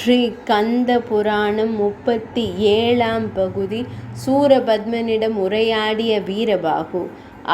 ஸ்ரீ கந்த புராணம் 37ஆம் பகுதி. சூரபத்மனிடம் உரையாடிய வீரபாகு.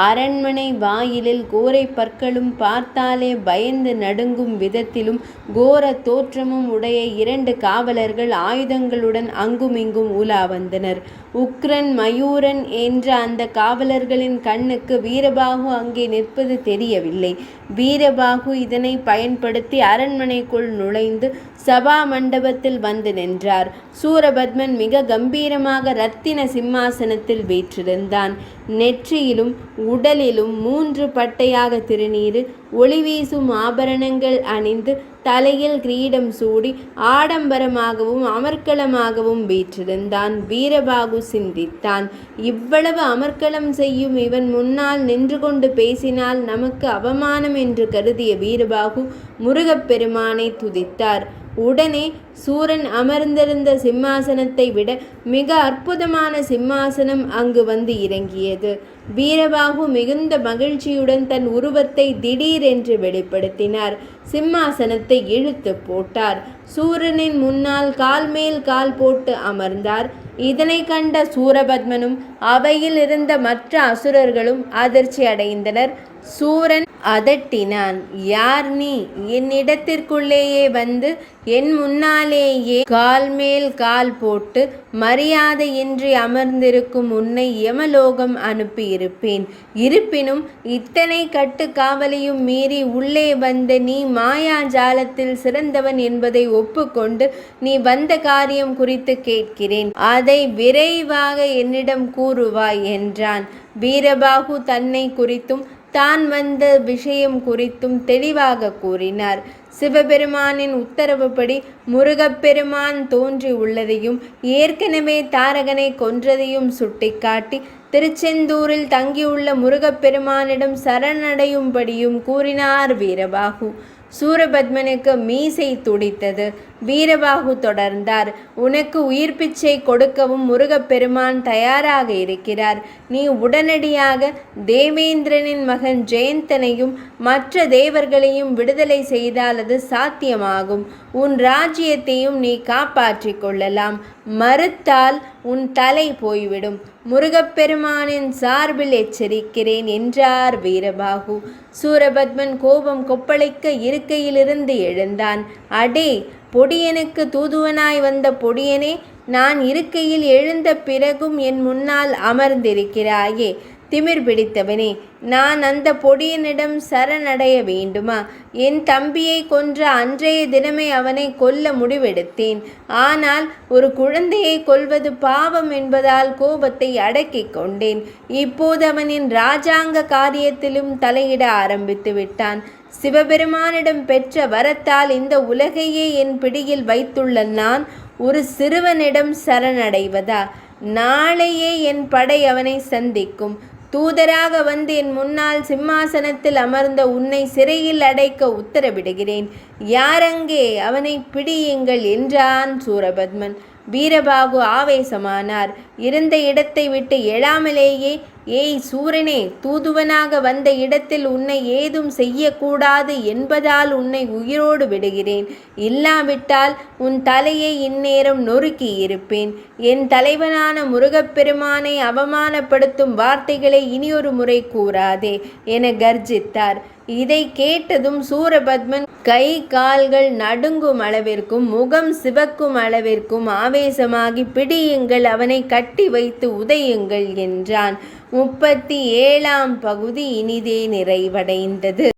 அரண்மனை வாயிலில் கோரை பற்களும் பார்த்தாலே பயந்து நடுங்கும் விதத்திலும் கோர தோற்றமும் உடைய 2 காவலர்கள் ஆயுதங்களுடன் அங்குமிங்கும் உலா வந்தனர். உக்ரன் மயூரன் என்ற அந்த காவலர்களின் கண்ணுக்கு வீரபாகு அங்கே நிற்பது தெரியவில்லை. வீரபாகு இதனை பயன்படுத்தி அரண்மனைக்குள் நுழைந்து சபா மண்டபத்தில் வந்து நின்றார். சூரபத்மன் மிக கம்பீரமாக இரத்தின சிம்மாசனத்தில் வீற்றிருந்தான். நெற்றியிலும் உடலிலும் 3 பட்டையாக திருநீறு, ஒளிவீசும் ஆபரணங்கள் அணிந்து தலையில் கிரீடம் சூடி ஆடம்பரமாகவும் அமர்க்களமாகவும் வீற்றிருந்தான். வீரபாகு சிந்தித்தான், இவ்வளவு அமர்க்களம் செய்யும் இவன் முன்னால் நின்று கொண்டு பேசினால் நமக்கு அவமானம் என்று கருதிய வீரபாகு முருகப்பெருமானை துதித்தார். உடனே சூரன் அமர்ந்திருந்த சிம்மாசனத்தை விட மிக அற்புதமான சிம்மாசனம் அங்கு வந்து இறங்கியது. வீரபாகு மிகுந்த மகிழ்ச்சியுடன் தன் உருவத்தை திடீரென்று வெளிப்படுத்தினார். சிம்மாசனத்தை இழுத்து போட்டார். சூரனின் முன்னால் கால் மேல் கால் போட்டு அமர்ந்தார். இதனை கண்ட சூரபத்மனும் அவையில் இருந்த மற்ற அசுரர்களும் அதிர்ச்சி அடைந்தனர். சூரன் அதட்டினான், யார் நீ? என்னிடத்திற்குள்ளேயே வந்து என் முன்னாலேயே கால் மேல் கால் போட்டு மரியாதையின்றி அமர்ந்திருக்கும் உன்னை யமலோகம் அனுப்பியிருப்பேன். இருப்பினும் இத்தனை கட்டு காவலையும் மீறி உள்ளே வந்த நீ மாயாஜாலத்தில் சிறந்தவன் என்பதை ஒப்புக்கொண்டு நீ வந்த காரியம் குறித்து கேட்கிறேன். அதை விரைவாக என்னிடம் கூறுவாய் என்றான். வீரபாகு தன்னை குறித்தும் தான் வந்த விஷயம் குறித்தும் தெளிவாக கூறினார். சிவபெருமானின் உத்தரவுப்படி முருகப்பெருமான் தோன்றி உள்ளதையும் ஏற்கனவே தாரகனை கொன்றதையும் சுட்டிக்காட்டி திருச்செந்தூரில் தங்கியுள்ள முருகப்பெருமானிடம் சரணடையும்படியும் கூறினார் வீரபாகு. சூரபத்மனுக்கு மீசை துடித்தது. வீரபாகு தொடர்ந்தார், உனக்கு உயிர் பிச்சை கொடுக்கவும் முருகப்பெருமான் தயாராக இருக்கிறார். நீ உடனடியாக தேவேந்திரனின் மகன் ஜெயந்தனையும் மற்ற தேவர்களையும் விடுதலை செய்தால் அது சாத்தியமாகும். உன் ராஜ்யத்தையும் நீ காப்பாற்றிக் கொள்ளலாம். மறுத்தால் உன் தலை போய்விடும். முருகப்பெருமானின் சார்பில் எச்சரிக்கிறேன் என்றார் வீரபாகு. சூரபத்மன் கோபம் கொப்பளிக்க இருக்கையிலிருந்து எழுந்தான். அடே பொடியனுக்கு தூதுவனாய் வந்த பொடியனே, நான் இருக்கையில் எழுந்த பிறகும் என் முன்னால் அமர்ந்திருக்கிறாயே, திமிர் பிடித்தவனே, நான் அந்த பொடியனிடம் சரணடைய வேண்டுமா? என் தம்பியை கொன்ற அன்றைய தினமே அவனை கொல்ல முடிவெடுத்தேன். ஆனால் ஒரு குழந்தையை கொல்வது பாவம் என்பதால் கோபத்தை அடக்கிக் கொண்டேன். இப்போது அவனின் இராஜாங்க காரியத்திலும் தலையிட ஆரம்பித்து விட்டான். சிவபெருமானிடம் பெற்ற வரத்தால் இந்த உலகையே என் பிடியில் வைத்துள்ள நான் ஒரு சிறுவனிடம் சரணடைவதா? நாளையே என் படை அவனை சந்திக்கும். தூதராக வந்து என் முன்னால் சிம்மாசனத்தில் அமர்ந்த உன்னை சிறையில் அடைக்க உத்தரவிடுகிறேன். யாரங்கே? அவனை பிடியுங்கள் என்றான் சூரபத்மன். வீரபாகு ஆவேசமானார். இருந்த இடத்தை விட்டு எழாமலேயே, ஏய் சூரனே, தூதுவனாக வந்த இடத்தில் உன்னை ஏதும் செய்யக்கூடாது என்பதால் உன்னை உயிரோடு விடுகிறேன். இல்லாவிட்டால் உன் தலையை இந்நேரம் நொறுக்கி இருப்பேன். என் தலைவனான முருகப்பெருமானை அவமானப்படுத்தும் வார்த்தைகளை இனியொரு முறை கூறாதே என கர்ஜித்தார். இதை கேட்டதும் சூரபத்மன் கை கால்கள் நடுங்கும் அளவிற்கும் முகம் சிவக்கும் அளவிற்கும் ஆவேசமாகி, பிடியுங்கள், அவனை கட்டி வைத்து உதையுங்கள் என்றான். 37ஆம் பகுதி இனிதே நிறைவடைந்தது.